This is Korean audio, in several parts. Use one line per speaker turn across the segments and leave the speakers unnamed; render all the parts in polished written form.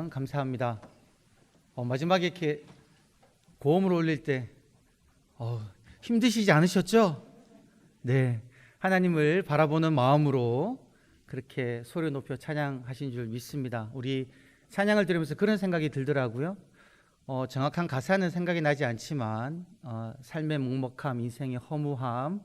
감사합니다. 마지막에 이렇게 고음을 올릴 때 힘드시지 않으셨죠? 네, 하나님을 바라보는 마음으로 그렇게 소리 높여 찬양하신 줄 믿습니다. 우리 찬양을 들으면서 그런 생각이 들더라고요. 정확한 가사는 생각이 나지 않지만 삶의 먹먹함, 인생의 허무함,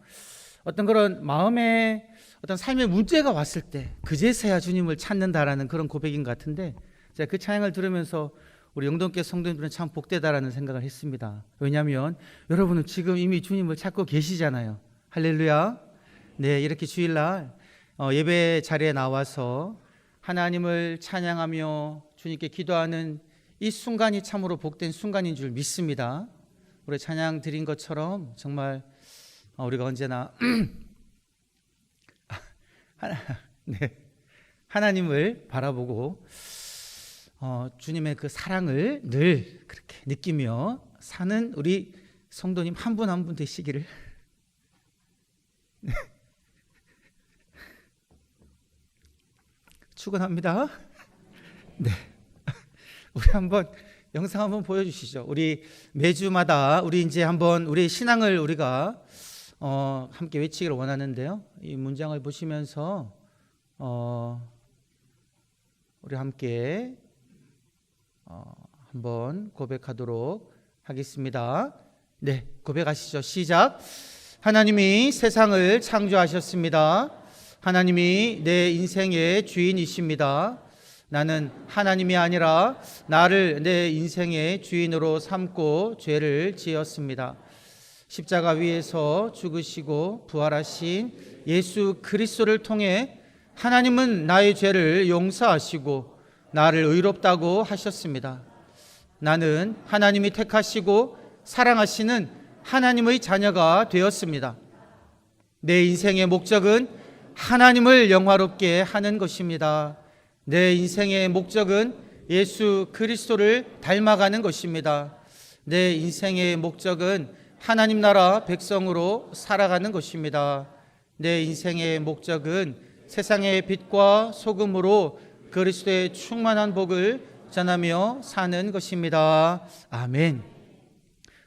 어떤 그런 마음에 어떤 삶의 문제가 왔을 때 그제서야 주님을 찾는다라는 그런 고백인 것 같은데, 제가 그 찬양을 들으면서 우리 영동교회 성도님들은 참 복되다라는 생각을 했습니다. 왜냐하면 여러분은 지금 이미 주님을 찾고 계시잖아요. 할렐루야. 네, 이렇게 주일날 예배 자리에 나와서 하나님을 찬양하며 주님께 기도하는 이 순간이 참으로 복된 순간인 줄 믿습니다. 우리 찬양 드린 것처럼 정말 우리가 언제나 하나님을 바라보고 주님의 그 사랑을 늘 그렇게 느끼며 사는 우리 성도님 한 분 한 분 되시기를 축원합니다. 네, 우리 한번 영상 한번 보여주시죠. 우리 매주마다 우리 이제 한번 우리 신앙을 우리가 함께 외치기를 원하는데요. 이 문장을 보시면서 우리 함께 한번 고백하도록 하겠습니다. 네, 고백하시죠. 시작. 하나님이 세상을 창조하셨습니다. 하나님이 내 인생의 주인이십니다. 나는 하나님이 아니라 나를 내 인생의 주인으로 삼고 죄를 지었습니다. 십자가 위에서 죽으시고 부활하신 예수 그리스도를 통해 하나님은 나의 죄를 용서하시고 나를 의롭다고 하셨습니다. 나는 하나님이 택하시고 사랑하시는 하나님의 자녀가 되었습니다. 내 인생의 목적은 하나님을 영화롭게 하는 것입니다. 내 인생의 목적은 예수 그리스도를 닮아가는 것입니다. 내 인생의 목적은 하나님 나라 백성으로 살아가는 것입니다. 내 인생의 목적은 세상의 빛과 소금으로 그리스도의 충만한 복을 전하며 사는 것입니다. 아멘.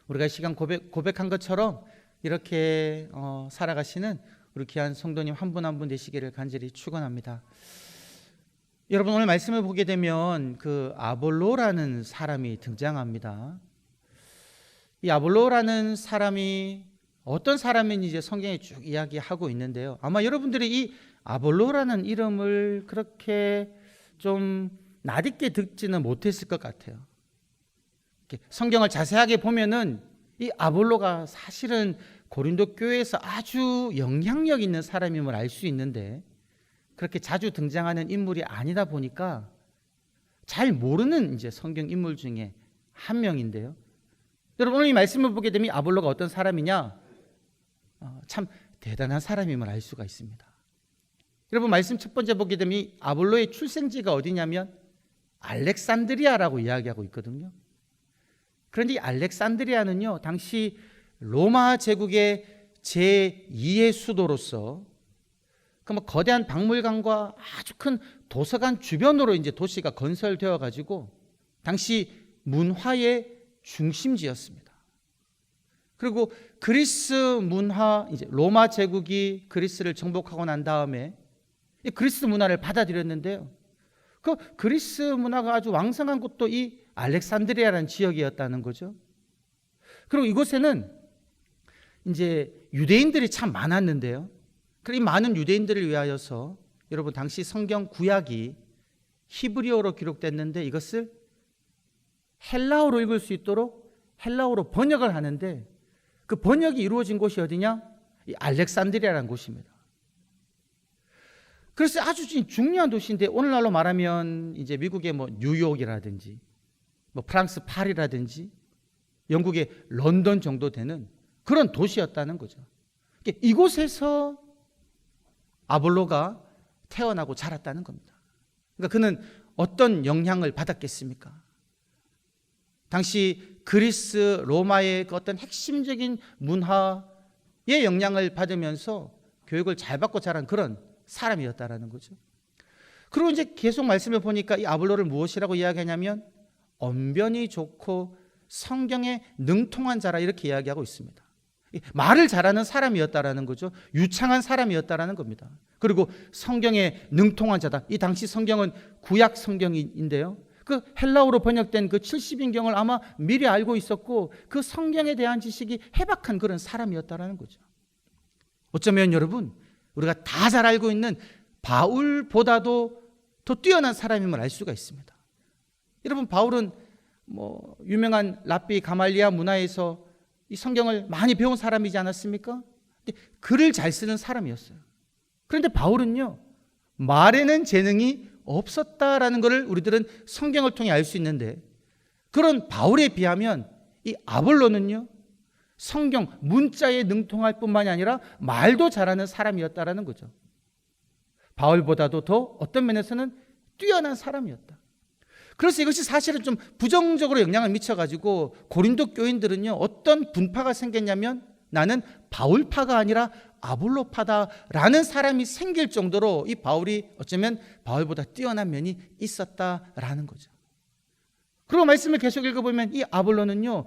우리가 이 시간 고백한 것처럼 이렇게 살아가시는 우리 귀한 성도님 한 분 한 분 되시기를 간절히 축원합니다. 여러분, 오늘 말씀을 보게 되면 그 아볼로라는 사람이 등장합니다. 이 아볼로라는 사람이 어떤 사람인지 이제 성경에 쭉 이야기하고 있는데요. 아마 여러분들이 이 아볼로라는 이름을 그렇게 좀 낯익게 듣지는 못했을 것 같아요. 성경을 자세하게 보면은 이 아볼로가 사실은 고린도 교회에서 아주 영향력 있는 사람임을 알 수 있는데 그렇게 자주 등장하는 인물이 아니다 보니까 잘 모르는 이제 성경 인물 중에 한 명인데요. 여러분, 오늘 이 말씀을 보게 되면 아볼로가 어떤 사람이냐? 참 대단한 사람임을 알 수가 있습니다. 여러분, 말씀 첫 번째 보게 되면 이 아볼로의 출생지가 어디냐면 알렉산드리아라고 이야기하고 있거든요. 그런데 이 알렉산드리아는요, 당시 로마 제국의 제2의 수도로서 거대한 박물관과 아주 큰 도서관 주변으로 이제 도시가 건설되어 가지고 당시 문화의 중심지였습니다. 그리고 그리스 문화, 이제 로마 제국이 그리스를 정복하고 난 다음에 이 그리스 문화를 받아들였는데요. 그 그리스 문화가 아주 왕성한 곳도 이 알렉산드리아라는 지역이었다는 거죠. 그리고 이곳에는 이제 유대인들이 참 많았는데요. 이 많은 유대인들을 위하여서 여러분, 당시 성경 구약이 히브리어로 기록됐는데 이것을 헬라어로 읽을 수 있도록 헬라어로 번역을 하는데 그 번역이 이루어진 곳이 어디냐? 이 알렉산드리아라는 곳입니다. 그래서 아주 중요한 도시인데 오늘날로 말하면 이제 미국의 뉴욕이라든지 프랑스 파리라든지 영국의 런던 정도 되는 그런 도시였다는 거죠. 이곳에서 아볼로가 태어나고 자랐다는 겁니다. 그러니까 그는 어떤 영향을 받았겠습니까? 당시 그리스 로마의 그 어떤 핵심적인 문화의 영향을 받으면서 교육을 잘 받고 자란 그런 사람이었다라는 거죠. 그리고 이제 계속 말씀을 보니까 이 아볼로를 무엇이라고 이야기하냐면 언변이 좋고 성경에 능통한 자라 이렇게 이야기하고 있습니다. 말을 잘하는 사람이었다라는 거죠. 유창한 사람이었다라는 겁니다. 그리고 성경에 능통한 자다. 이 당시 성경은 구약 성경인데요. 그 헬라어로 번역된 그 70인경을 아마 미리 알고 있었고 그 성경에 대한 지식이 해박한 그런 사람이었다라는 거죠. 어쩌면 여러분 우리가 다 잘 알고 있는 바울보다도 더 뛰어난 사람임을 알 수가 있습니다. 여러분 바울은 유명한 랍비 가말리아 문화에서 이 성경을 많이 배운 사람이지 않았습니까? 근데 글을 잘 쓰는 사람이었어요. 그런데 바울은요 말에는 재능이 없었다라는 것을 우리들은 성경을 통해 알 수 있는데 그런 바울에 비하면 이 아볼로는요 성경 문자에 능통할 뿐만이 아니라 말도 잘하는 사람이었다라는 거죠. 바울보다도 더 어떤 면에서는 뛰어난 사람이었다. 그래서 이것이 사실은 좀 부정적으로 영향을 미쳐가지고 고린도 교인들은요 어떤 분파가 생겼냐면 나는 바울파가 아니라 아볼로파다라는 사람이 생길 정도로 이 바울이 어쩌면 바울보다 뛰어난 면이 있었다라는 거죠. 그리고 말씀을 계속 읽어보면 이 아볼로는요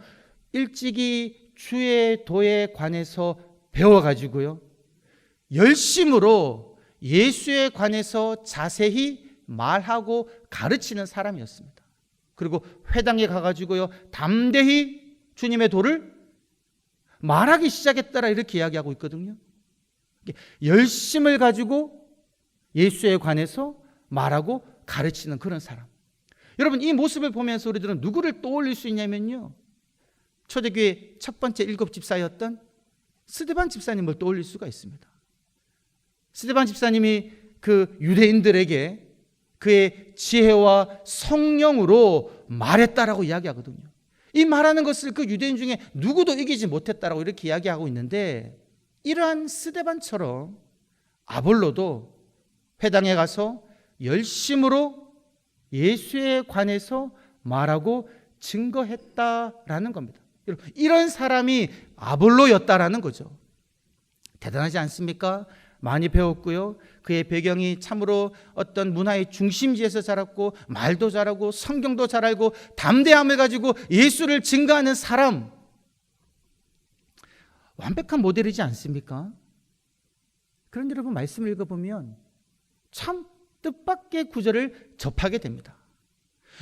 일찍이 주의 도에 관해서 배워가지고요 열심으로 예수에 관해서 자세히 말하고 가르치는 사람이었습니다. 그리고 회당에 가가지고요 담대히 주님의 도를 말하기 시작했다라 이렇게 이야기하고 있거든요. 열심을 가지고 예수에 관해서 말하고 가르치는 그런 사람. 여러분 이 모습을 보면서 우리들은 누구를 떠올릴 수 있냐면요 초대교회 첫 번째 7 집사였던 스데반 집사님을 떠올릴 수가 있습니다. 스데반 집사님이 그 유대인들에게 그의 지혜와 성령으로 말했다라고 이야기하거든요. 이 말하는 것을 그 유대인 중에 누구도 이기지 못했다라고 이렇게 이야기하고 있는데 이러한 스데반처럼 아볼로도 회당에 가서 열심으로 예수에 관해서 말하고 증거했다라는 겁니다. 이런 사람이 아볼로였다라는 거죠. 대단하지 않습니까? 많이 배웠고요. 그의 배경이 참으로 어떤 문화의 중심지에서 자랐고 말도 잘하고 성경도 잘 알고 담대함을 가지고 예수를 증거하는 사람. 완벽한 모델이지 않습니까? 그런데 여러분 말씀을 읽어보면 참 뜻밖의 구절을 접하게 됩니다.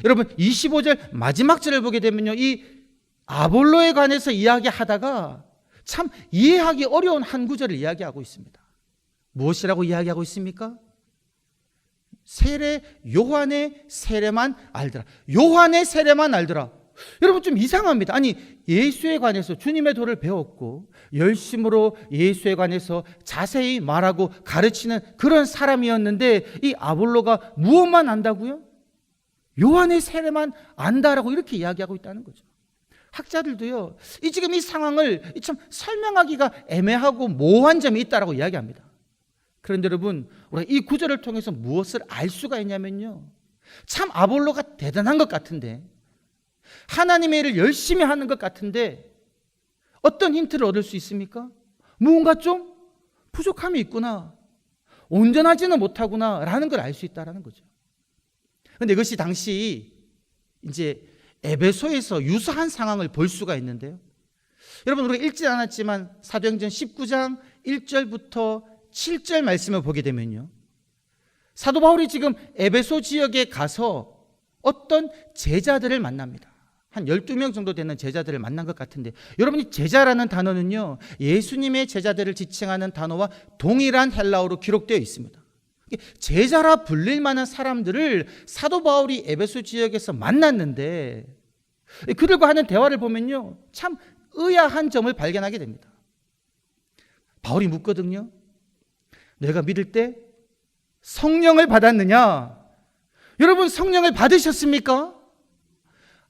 여러분 25절 마지막 절을 보게 되면요 이 아볼로에 관해서 이야기하다가 참 이해하기 어려운 한 구절을 이야기하고 있습니다. 무엇이라고 이야기하고 있습니까? 요한의 세례만 알더라. 요한의 세례만 알더라. 여러분 좀 이상합니다. 아니 예수에 관해서 주님의 도를 배웠고 열심으로 예수에 관해서 자세히 말하고 가르치는 그런 사람이었는데 이 아볼로가 무엇만 안다고요? 요한의 세례만 안다라고 이렇게 이야기하고 있다는 거죠. 학자들도요 지금 이 상황을 참 설명하기가 애매하고 모호한 점이 있다라고 이야기합니다. 그런데 여러분 우리가 이 구절을 통해서 무엇을 알 수가 있냐면요 참 아볼로가 대단한 것 같은데 하나님의 일을 열심히 하는 것 같은데 어떤 힌트를 얻을 수 있습니까? 무언가 좀 부족함이 있구나, 온전하지는 못하구나 라는 걸 알 수 있다는 거죠. 그런데 이것이 당시 이제 에베소에서 유사한 상황을 볼 수가 있는데요 여러분 우리가 읽지 않았지만 사도행전 19장 1절부터 7절 말씀을 보게 되면요 사도 바울이 지금 에베소 지역에 가서 어떤 제자들을 만납니다. 한 12명 정도 되는 제자들을 만난 것 같은데 여러분이 제자라는 단어는요 예수님의 제자들을 지칭하는 단어와 동일한 헬라어로 기록되어 있습니다. 제자라 불릴 만한 사람들을 사도 바울이 에베소 지역에서 만났는데 그들과 하는 대화를 보면요 참 의아한 점을 발견하게 됩니다. 바울이 묻거든요. 내가 믿을 때 성령을 받았느냐? 여러분 성령을 받으셨습니까?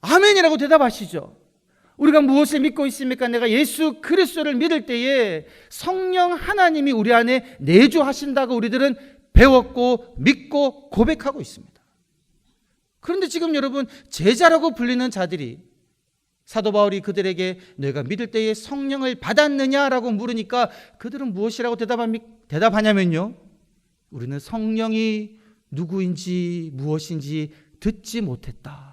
아멘이라고 대답하시죠. 우리가 무엇을 믿고 있습니까? 내가 예수 그리스도를 믿을 때에 성령 하나님이 우리 안에 내주하신다고 우리들은 배웠고 믿고 고백하고 있습니다. 그런데 지금 여러분 제자라고 불리는 자들이 사도 바울이 그들에게 너희가 믿을 때에 성령을 받았느냐라고 물으니까 그들은 무엇이라고 대답하냐면요 우리는 성령이 누구인지 무엇인지 듣지 못했다.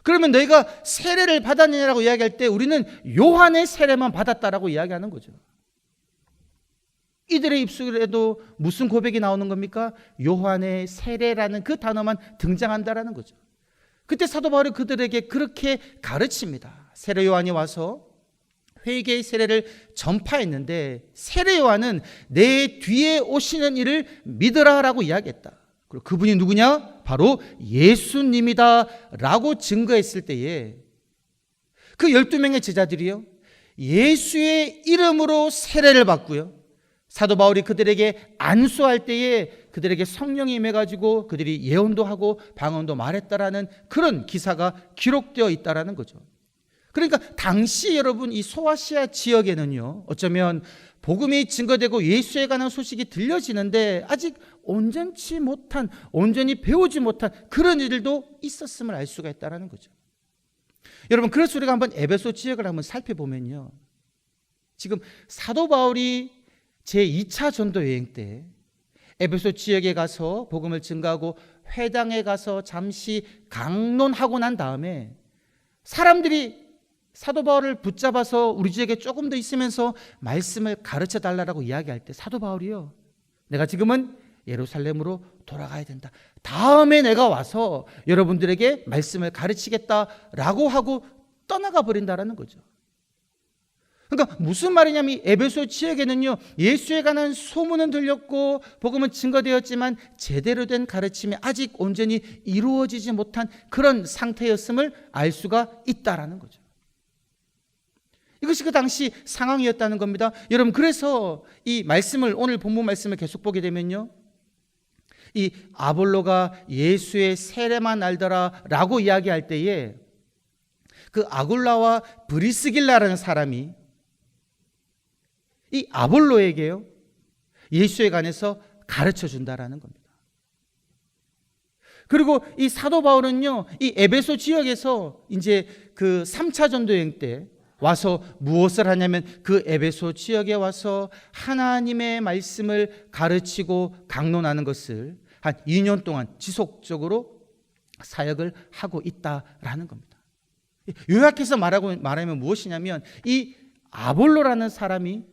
그러면 너희가 세례를 받았느냐라고 이야기할 때 우리는 요한의 세례만 받았다라고 이야기하는 거죠. 이들의 입술에도 무슨 고백이 나오는 겁니까? 요한의 세례라는 그 단어만 등장한다라는 거죠. 그때 사도 바울이 그들에게 그렇게 가르칩니다. 세례 요한이 와서 회개의 세례를 전파했는데 세례 요한은 내 뒤에 오시는 이를 믿으라라고 이야기했다. 그리고 그분이 누구냐? 바로 예수님이다 라고 증거했을 때에 그 12명의 제자들이요, 예수의 이름으로 세례를 받고요, 사도 바울이 그들에게 안수할 때에 그들에게 성령이 임해가지고 그들이 예언도 하고 방언도 말했다라는 그런 기사가 기록되어 있다라는 거죠. 그러니까 당시 여러분 이 소아시아 지역에는요, 어쩌면 복음이 증거되고 예수에 관한 소식이 들려지는데 아직 온전치 못한, 온전히 배우지 못한 그런 일들도 있었음을 알 수가 있다는 거죠. 여러분, 그래서 우리가 한번 에베소 지역을 한번 살펴보면요, 지금 사도 바울이 제2차 전도 여행 때 에베소 지역에 가서 복음을 증거하고 회당에 가서 잠시 강론하고 난 다음에 사람들이 사도 바울을 붙잡아서 우리 지역에 조금 더 있으면서 말씀을 가르쳐 달라고 이야기할 때 사도 바울이요, 내가 지금은 예루살렘으로 돌아가야 된다. 다음에 내가 와서 여러분들에게 말씀을 가르치겠다라고 하고 떠나가 버린다라는 거죠. 그러니까 무슨 말이냐면 에베소 지역에는요, 예수에 관한 소문은 들렸고 복음은 증거되었지만 제대로 된 가르침이 아직 온전히 이루어지지 못한 그런 상태였음을 알 수가 있다라는 거죠. 이것이 그 당시 상황이었다는 겁니다. 여러분, 그래서 이 말씀을, 오늘 본문 말씀을 계속 보게 되면요, 이 아볼로가 예수의 세례만 알더라 라고 이야기할 때에 그 아굴라와 브리스길라라는 사람이 이 아볼로에게요, 예수에 관해서 가르쳐 준다라는 겁니다. 그리고 이 사도 바울은요, 이 에베소 지역에서 이제 그 3차 전도 여행 때 와서 무엇을 하냐면 그 에베소 지역에 와서 하나님의 말씀을 가르치고 강론하는 것을 한 2년 동안 지속적으로 사역을 하고 있다라는 겁니다. 요약해서 말하면 무엇이냐면 이 아볼로라는 사람이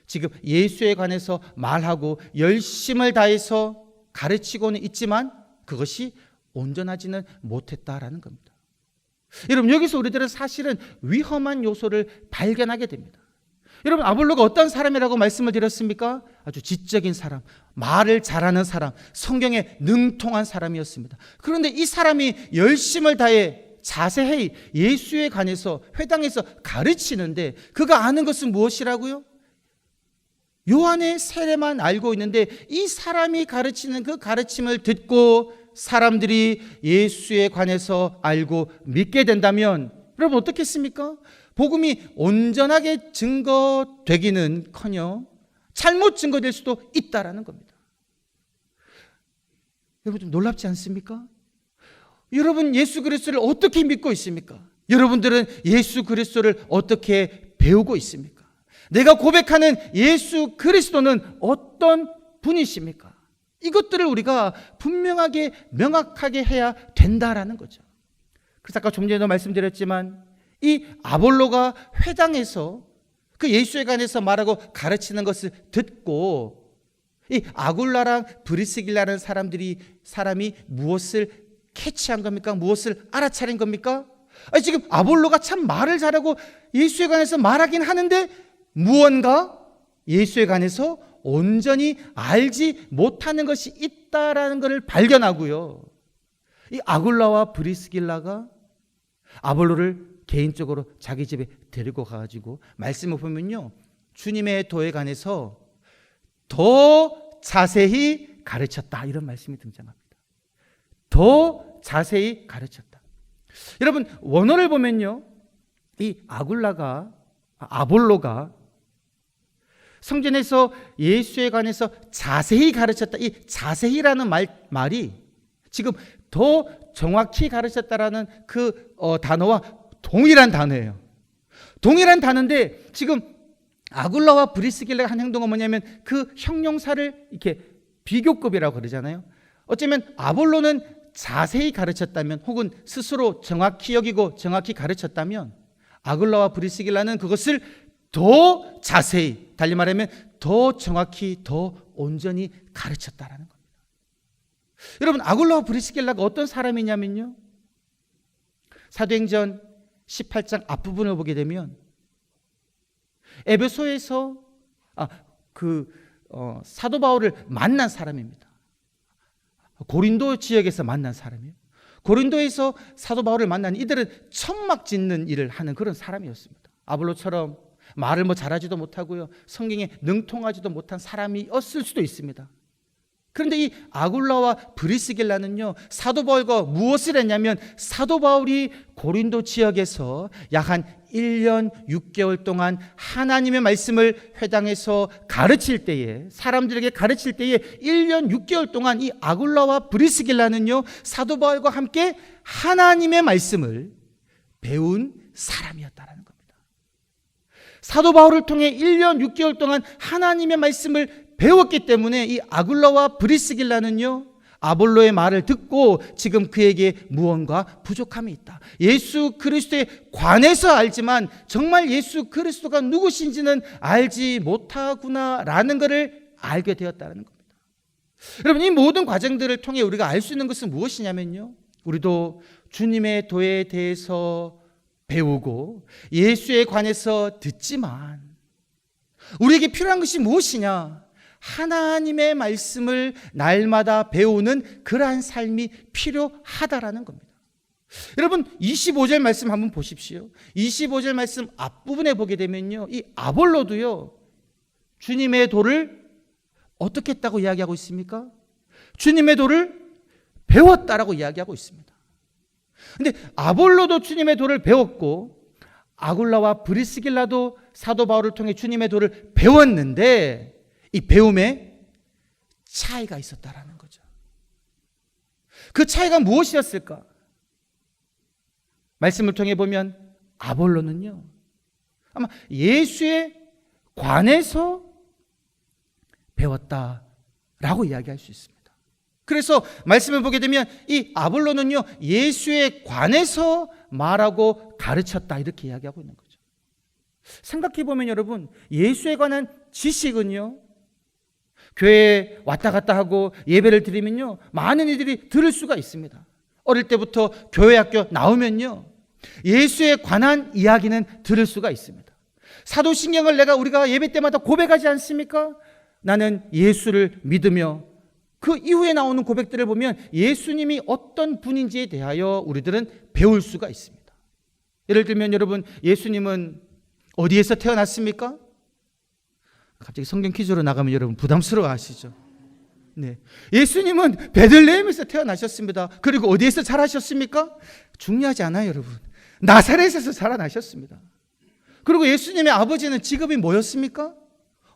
지금 예수에 관해서 말하고 열심을 다해서 가르치고는 있지만 그것이 온전하지는 못했다라는 겁니다. 여러분, 여기서 우리들은 사실은 위험한 요소를 발견하게 됩니다. 여러분, 아볼로가 어떤 사람이라고 말씀을 드렸습니까? 아주 지적인 사람, 말을 잘하는 사람, 성경에 능통한 사람이었습니다. 그런데 이 사람이 열심을 다해 자세히 예수에 관해서 회당에서 가르치는데 그가 아는 것은 무엇이라고요? 요한의 세례만 알고 있는데 이 사람이 가르치는 그 가르침을 듣고 사람들이 예수에 관해서 알고 믿게 된다면 여러분 어떻겠습니까? 복음이 온전하게 증거되기는커녕 잘못 증거될 수도 있다라는 겁니다. 여러분 좀 놀랍지 않습니까? 여러분 예수 그리스도를 어떻게 믿고 있습니까? 여러분들은 예수 그리스도를 어떻게 배우고 있습니까? 내가 고백하는 예수 그리스도는 어떤 분이십니까? 이것들을 우리가 분명하게 명확하게 해야 된다라는 거죠. 그래서 아까 좀 전에도 말씀드렸지만 이 아볼로가 회당에서 그 예수에 관해서 말하고 가르치는 것을 듣고 이 아굴라랑 브리스길라라는 사람이 무엇을 캐치한 겁니까? 무엇을 알아차린 겁니까? 아니, 지금 아볼로가 참 말을 잘하고 예수에 관해서 말하긴 하는데 무언가 예수에 관해서 온전히 알지 못하는 것이 있다라는 것을 발견하고요, 이 아굴라와 브리스길라가 아볼로를 개인적으로 자기 집에 데리고 가가지고 말씀을 보면요, 주님의 도에 관해서 더 자세히 가르쳤다 이런 말씀이 등장합니다. 더 자세히 가르쳤다. 여러분 원어를 보면요, 이 아볼로가 성전에서 예수에 관해서 자세히 가르쳤다. 이 자세히라는 말이 지금 더 정확히 가르쳤다라는 그 단어와 동일한 단어예요. 동일한 단어인데 지금 아굴라와 브리스길라가 한 행동은 뭐냐면 그 형용사를 이렇게 비교급이라고 그러잖아요. 어쩌면 아볼로는 자세히 가르쳤다면, 혹은 스스로 정확히 여기고 정확히 가르쳤다면, 아굴라와 브리스길라는 그것을 더 자세히, 달리 말하면 더 정확히, 더 온전히 가르쳤다라는 겁니다. 여러분, 아굴라와 브리스길라가 어떤 사람이냐면요, 사도행전 18장 앞부분을 보게 되면 에베소에서 사도 바울을 만난 사람입니다. 고린도 지역에서 만난 사람이에요. 고린도에서 사도 바울을 만난 이들은 천막 짓는 일을 하는 그런 사람이었습니다. 아볼로처럼 말을 잘하지도 못하고요, 성경에 능통하지도 못한 사람이었을 수도 있습니다. 그런데 이 아굴라와 브리스길라는요, 사도 바울과 무엇을 했냐면, 사도 바울이 고린도 지역에서 약 한 1년 6개월 동안 하나님의 말씀을 회당에서 가르칠 때에, 사람들에게 가르칠 때에 1년 6개월 동안 이 아굴라와 브리스길라는요, 사도 바울과 함께 하나님의 말씀을 배운 사람이었다라는 겁니다. 사도 바울을 통해 1년 6개월 동안 하나님의 말씀을 배웠기 때문에 이 아굴라와 브리스길라는요, 아볼로의 말을 듣고 지금 그에게 무언가 부족함이 있다, 예수 그리스도에 관해서 알지만 정말 예수 그리스도가 누구신지는 알지 못하구나라는 것을 알게 되었다는 겁니다. 여러분, 이 모든 과정들을 통해 우리가 알 수 있는 것은 무엇이냐면요, 우리도 주님의 도에 대해서 배우고 예수에 관해서 듣지만 우리에게 필요한 것이 무엇이냐? 하나님의 말씀을 날마다 배우는 그러한 삶이 필요하다라는 겁니다. 여러분, 25절 말씀 한번 보십시오. 25절 말씀 앞부분에 보게 되면요, 이 아볼로도요, 주님의 도를 어떻게 했다고 이야기하고 있습니까? 주님의 도를 배웠다라고 이야기하고 있습니다. 그런데 아볼로도 주님의 도를 배웠고 아굴라와 브리스길라도 사도 바울을 통해 주님의 도를 배웠는데, 이 배움에 차이가 있었다라는 거죠. 그 차이가 무엇이었을까? 말씀을 통해 보면 아볼로는요, 아마 예수에 관해서 배웠다라고 이야기할 수 있습니다. 그래서 말씀을 보게 되면 이 아볼로는요, 예수에 관해서 말하고 가르쳤다, 이렇게 이야기하고 있는 거죠. 생각해 보면 여러분, 예수에 관한 지식은요, 교회에 왔다 갔다 하고 예배를 드리면요, 많은 이들이 들을 수가 있습니다. 어릴 때부터 교회 학교 나오면요, 예수에 관한 이야기는 들을 수가 있습니다. 사도신경을 우리가 예배 때마다 고백하지 않습니까? 나는 예수를 믿으며, 그 이후에 나오는 고백들을 보면 예수님이 어떤 분인지에 대하여 우리들은 배울 수가 있습니다. 예를 들면 여러분, 예수님은 어디에서 태어났습니까? 갑자기 성경 퀴즈로 나가면 여러분 부담스러워 하시죠? 네. 예수님은 베들레헴에서 태어나셨습니다. 그리고 어디에서 자라셨습니까? 중요하지 않아요, 여러분. 나사렛에서 자라나셨습니다. 그리고 예수님의 아버지는 직업이 뭐였습니까?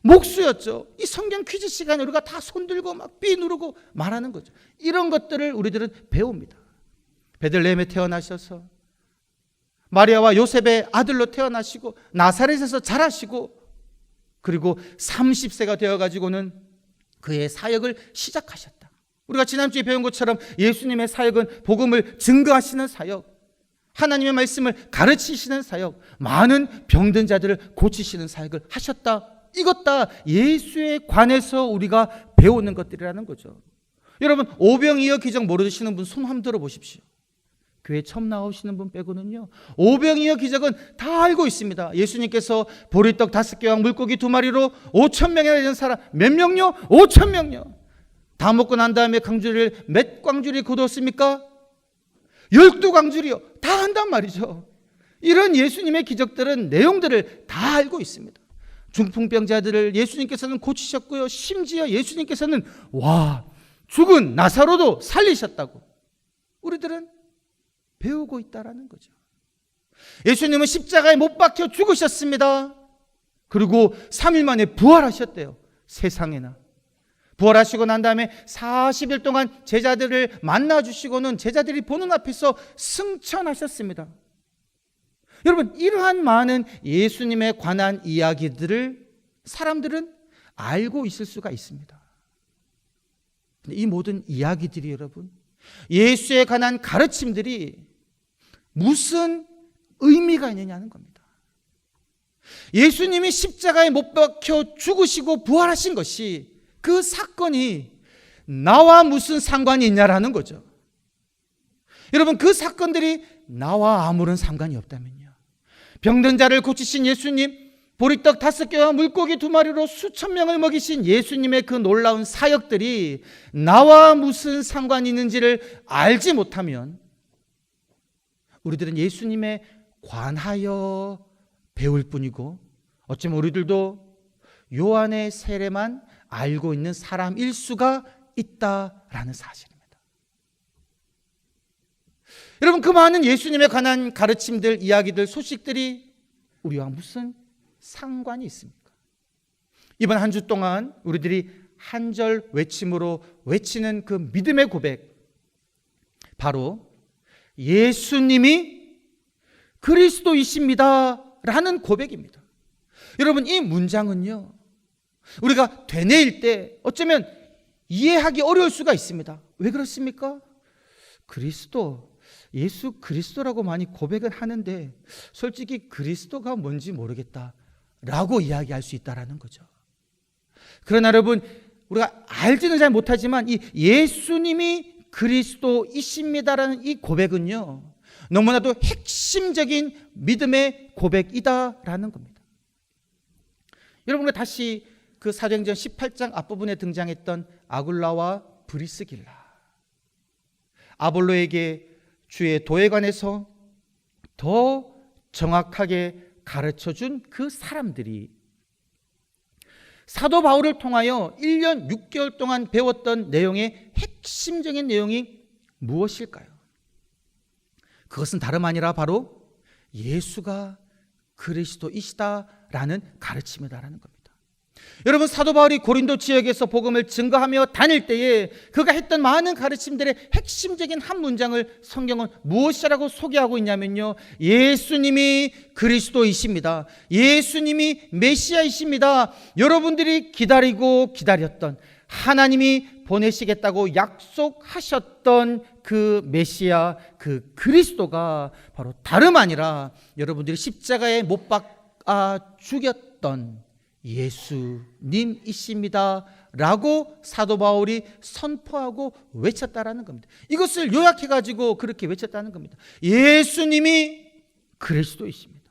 목수였죠. 이 성경 퀴즈 시간에 우리가 다 손들고 막 삐 누르고 말하는 거죠. 이런 것들을 우리들은 배웁니다. 베들레헴에 태어나셔서 마리아와 요셉의 아들로 태어나시고 나사렛에서 자라시고, 그리고 30세가 되어가지고는 그의 사역을 시작하셨다. 우리가 지난주에 배운 것처럼 예수님의 사역은 복음을 증거하시는 사역, 하나님의 말씀을 가르치시는 사역, 많은 병든 자들을 고치시는 사역을 하셨다. 이것 다 예수에 관해서 우리가 배우는 것들이라는 거죠. 여러분, 오병이어 기적 모르시는 분 손 한번 들어 보십시오. 교회 처음 나오시는 분 빼고는요, 오병이어 기적은 다 알고 있습니다. 예수님께서 보리떡 5개와 물고기 2마리로 5,000명이나 되는 사람, 몇 명요? 5,000명요. 다 먹고 난 다음에 광주리를 몇 광주리 거두었습니까? 12광주리요. 다 한단 말이죠. 이런 예수님의 기적들은 내용들을 다 알고 있습니다. 중풍병자들을 예수님께서는 고치셨고요, 심지어 예수님께서는 죽은 나사로도 살리셨다고 우리들은 배우고 있다라는 거죠. 예수님은 십자가에 못 박혀 죽으셨습니다. 그리고 3일 만에 부활하셨대요. 세상에나. 부활하시고 난 다음에 40일 동안 제자들을 만나주시고는 제자들이 보는 앞에서 승천하셨습니다. 여러분, 이러한 많은 예수님에 관한 이야기들을 사람들은 알고 있을 수가 있습니다. 이 모든 이야기들이 여러분, 예수에 관한 가르침들이 무슨 의미가 있느냐는 겁니다. 예수님이 십자가에 못 박혀 죽으시고 부활하신 것이, 그 사건이 나와 무슨 상관이 있냐라는 거죠. 여러분, 그 사건들이 나와 아무런 상관이 없다면요, 병든 자를 고치신 예수님, 보리떡 5개와 물고기 2마리로 수천 명을 먹이신 예수님의 그 놀라운 사역들이 나와 무슨 상관이 있는지를 알지 못하면 우리들은 예수님에 관하여 배울 뿐이고, 어쩌면 우리들도 요한의 세례만 알고 있는 사람일 수가 있다라는 사실입니다. 여러분, 그 많은 예수님에 관한 가르침들, 이야기들, 소식들이 우리와 무슨 상관이 있습니까? 이번 한 주 동안 우리들이 한 절 외침으로 외치는 그 믿음의 고백, 바로 예수님이 그리스도이십니다 라는 고백입니다. 여러분, 이 문장은요, 우리가 되뇌일 때 어쩌면 이해하기 어려울 수가 있습니다. 왜 그렇습니까? 예수 그리스도라고 많이 고백은 하는데 솔직히 그리스도가 뭔지 모르겠다 라고 이야기할 수 있다는 거죠. 그러나 여러분, 우리가 알지는 잘 못하지만 이 예수님이 그리스도이십니다라는 이 고백은요, 너무나도 핵심적인 믿음의 고백이다라는 겁니다. 여러분, 다시 그 사도행전 18장 앞부분에 등장했던 아굴라와 브리스길라, 아볼로에게 주의 도에 관해서 더 정확하게 가르쳐준 그 사람들이 사도 바울을 통하여 1년 6개월 동안 배웠던 내용의 핵심적인 내용이 무엇일까요? 그것은 다름 아니라 바로 예수가 그리스도이시다라는 가르침이다라는 겁니다. 여러분, 사도 바울이 고린도 지역에서 복음을 증거하며 다닐 때에 그가 했던 많은 가르침들의 핵심적인 한 문장을 성경은 무엇이라고 소개하고 있냐면요, 예수님이 그리스도이십니다. 예수님이 메시아이십니다. 여러분들이 기다리고 기다렸던, 하나님이 보내시겠다고 약속하셨던 그 메시아, 그 그리스도가 바로 다름 아니라 여러분들이 십자가에 못 박아 죽였던 예수님이십니다 라고 사도 바울이 선포하고 외쳤다라는 겁니다. 이것을 요약해가지고 그렇게 외쳤다는 겁니다. 예수님이 그리스도이십니다.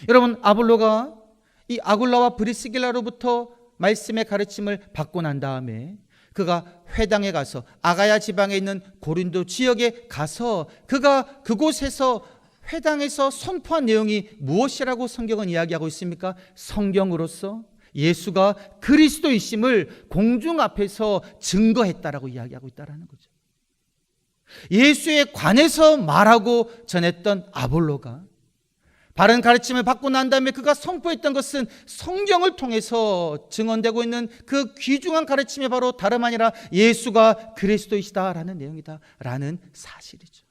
여러분, 아볼로가 이 아굴라와 브리스길라로부터 말씀의 가르침을 받고 난 다음에 그가 회당에 가서, 아가야 지방에 있는 고린도 지역에 가서 그가 그곳에서 회당에서 선포한 내용이 무엇이라고 성경은 이야기하고 있습니까? 성경으로서 예수가 그리스도이심을 공중 앞에서 증거했다라고 이야기하고 있다는 거죠. 예수에 관해서 말하고 전했던 아볼로가 바른 가르침을 받고 난 다음에 그가 선포했던 것은 성경을 통해서 증언되고 있는 그 귀중한 가르침이 바로 다름 아니라 예수가 그리스도이시다라는 내용이다라는 사실이죠.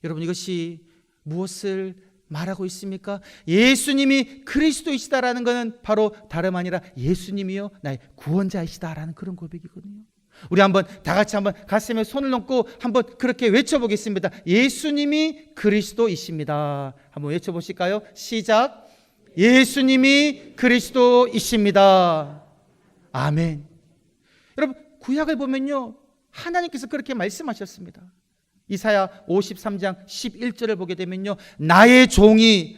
여러분, 이것이 무엇을 말하고 있습니까? 예수님이 그리스도이시다라는 것은 바로 다름 아니라 예수님이요 나의 구원자이시다라는 그런 고백이거든요. 우리 한번 다 같이 한번 가슴에 손을 얹고 한번 그렇게 외쳐보겠습니다. 예수님이 그리스도이십니다. 한번 외쳐보실까요? 시작. 예수님이 그리스도이십니다. 아멘. 여러분, 구약을 보면요, 하나님께서 그렇게 말씀하셨습니다. 이사야 53장 11절을 보게 되면요, 나의 종이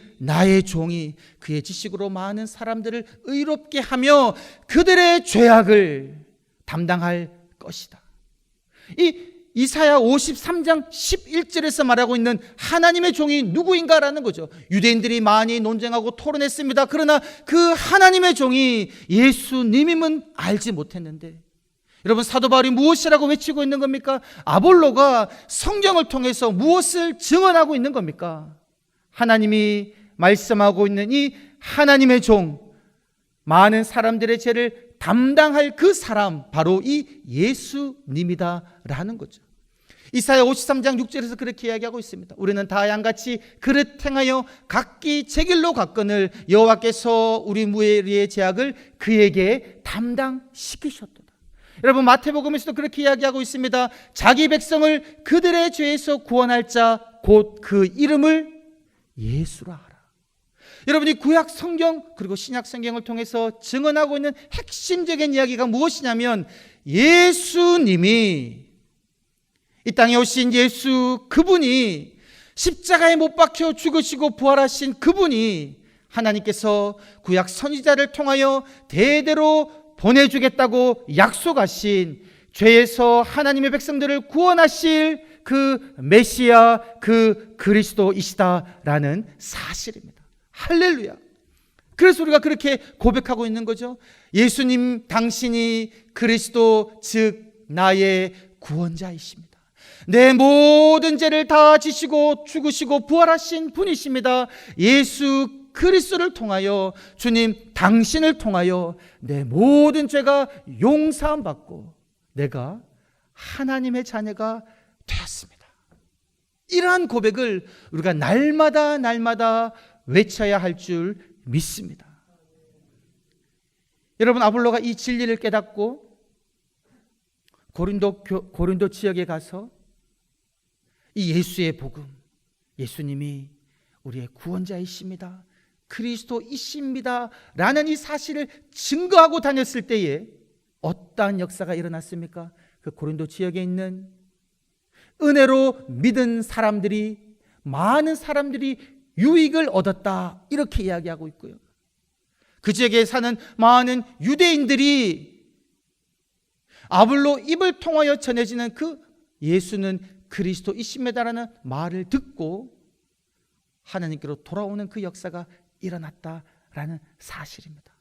그의 지식으로 많은 사람들을 의롭게 하며 그들의 죄악을 담당할 것이다. 이 이사야 53장 11절에서 말하고 있는 하나님의 종이 누구인가라는 거죠. 유대인들이 많이 논쟁하고 토론했습니다. 그러나 그 하나님의 종이 예수님임은 알지 못했는데, 여러분, 사도 바울이 무엇이라고 외치고 있는 겁니까? 아볼로가 성경을 통해서 무엇을 증언하고 있는 겁니까? 하나님이 말씀하고 있는 이 하나님의 종, 많은 사람들의 죄를 담당할 그 사람, 바로 이 예수님이다라는 거죠. 이사야 53장 6절에서 그렇게 이야기하고 있습니다. 우리는 다 양같이 그릇 행하여 각기 제 길로 갔거늘 여호와께서 우리 무리의 죄악을 그에게 담당시키셨도다. 여러분 마태복음에서도 그렇게 이야기하고 있습니다. 자기 백성을 그들의 죄에서 구원할 자 곧 그 이름을 예수라 하라. 여러분이 구약 성경 그리고 신약 성경을 통해서 증언하고 있는 핵심적인 이야기가 무엇이냐면 예수님이 이 땅에 오신 예수 그분이 십자가에 못 박혀 죽으시고 부활하신 그분이 하나님께서 구약 선지자를 통하여 대대로 보내주겠다고 약속하신 죄에서 하나님의 백성들을 구원하실 그 메시아 그 그리스도이시다라는 사실입니다. 할렐루야. 그래서 우리가 그렇게 고백하고 있는 거죠. 예수님 당신이 그리스도 즉 나의 구원자이십니다. 내 모든 죄를 다 지시고 죽으시고 부활하신 분이십니다. 예수 그리스도를 통하여 주님 당신을 통하여 내 모든 죄가 용서함 받고 내가 하나님의 자녀가 되었습니다. 이러한 고백을 우리가 날마다 외쳐야 할 줄 믿습니다. 여러분 아볼로가 이 진리를 깨닫고 고린도 지역에 가서 이 예수의 복음, 예수님이 우리의 구원자이십니다, 그리스도이십니다 라는 이 사실을 증거하고 다녔을 때에 어떠한 역사가 일어났습니까? 그 고린도 지역에 있는 은혜로 믿은 사람들이, 많은 사람들이 유익을 얻었다 이렇게 이야기하고 있고요. 그 지역에 사는 많은 유대인들이 아볼로 입을 통하여 전해지는 그 예수는 그리스도이십니다라는 말을 듣고 하나님께로 돌아오는 그 역사가 일어났다라는 사실입니다.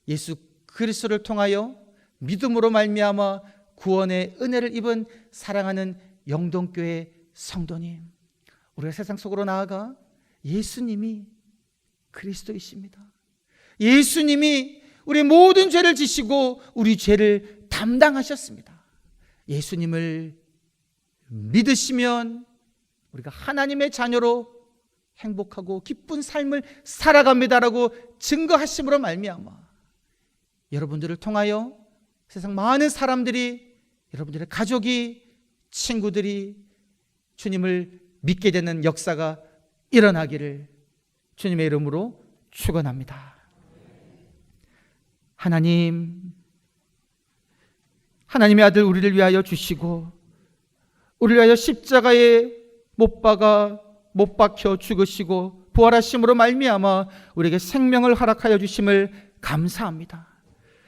예수 그리스도를 통하여 믿음으로 말미암아 구원의 은혜를 입은 사랑하는 영동교회 성도님, 우리가 세상 속으로 나아가 예수님이 그리스도이십니다. 예수님이 우리 모든 죄를 지시고 우리 죄를 담당하셨습니다. 예수님을 믿으시면 우리가 하나님의 자녀로 행복하고 기쁜 삶을 살아갑니다라고 증거하심으로 말미암아 여러분들을 통하여 세상 많은 사람들이, 여러분들의 가족이, 친구들이 주님을 믿게 되는 역사가 일어나기를 주님의 이름으로 축원합니다. 하나님의 아들 우리를 위하여 주시고 우리를 위하여 십자가에 못 박혀 죽으시고 부활하심으로 말미암아 우리에게 생명을 허락하여 주심을 감사합니다.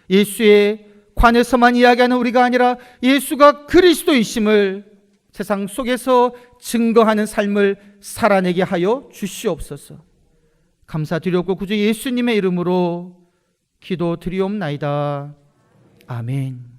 예수의 관에서만 이야기하는 우리가 아니라 예수가 그리스도이심을 세상 속에서 증거하는 삶을 살아내게 하여 주시옵소서. 감사드렸고 구주 예수님의 이름으로 기도드리옵나이다. 아멘.